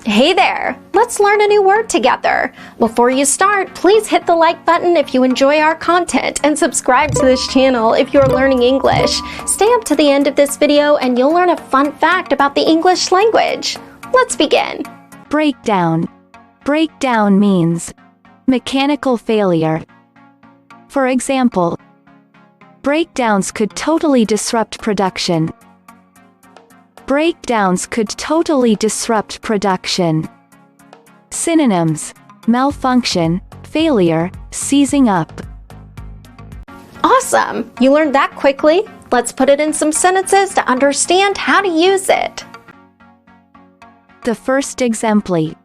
Hey there! Let's learn a new word together. Before you start, please hit the like button if you enjoy our content and subscribe to this channel if you're learning English. Stay up to the end of this video and you'll learn a fun fact about the English language. Let's begin. Breakdown. Breakdown means mechanical failure. For example, breakdowns could totally disrupt production. Breakdowns could totally disrupt production. Synonyms: malfunction, failure, seizing up. Awesome! You learned that quickly. Let's put it in some sentences to understand how to use it. The first exemplar.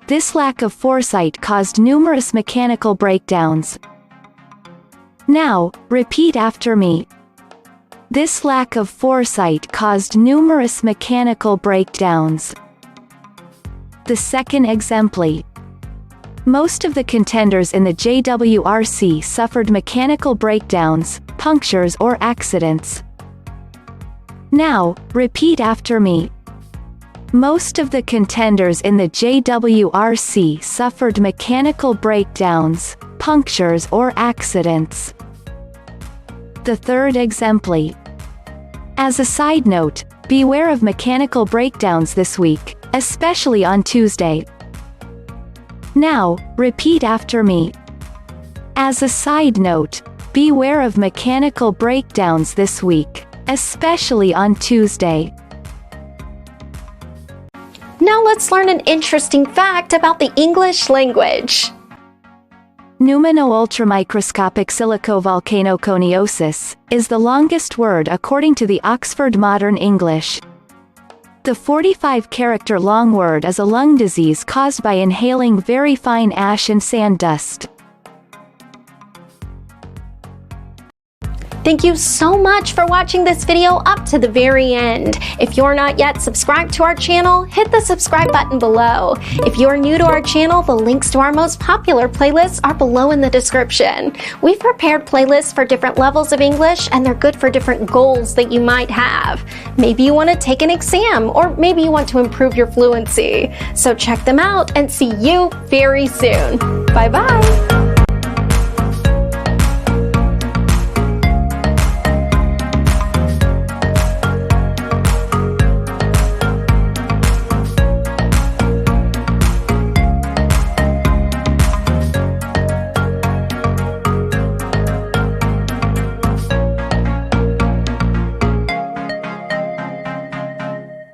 This lack of foresight caused numerous mechanical breakdowns. Now, repeat after me. This lack of foresight caused numerous mechanical breakdowns. The second exemplar. Most of the contenders in the JWRC suffered mechanical breakdowns, punctures or accidents. Now, repeat after me. Most of the contenders in the JWRC suffered mechanical breakdowns, punctures or accidents. The third exemplar. As a side note, beware of mechanical breakdowns this week, especially on Tuesday. Now, repeat after me. As a side note, beware of mechanical breakdowns this week, especially on Tuesday. Now let's learn an interesting fact about the English language. Pneumano-ultramicroscopic silicovolcanoconiosis is the longest word according to the Oxford Modern English. The 45-character long word is a lung disease caused by inhaling very fine ash and sand dust. Thank you so much for watching this video up to the very end. If you're not yet subscribed to our channel, hit the subscribe button below. If you're new to our channel, the links to our most popular playlists are below in the description. We've prepared playlists for different levels of English, and they're good for different goals that you might have. Maybe you want to take an exam, or maybe you want to improve your fluency. So check them out and see you very soon. Bye-bye.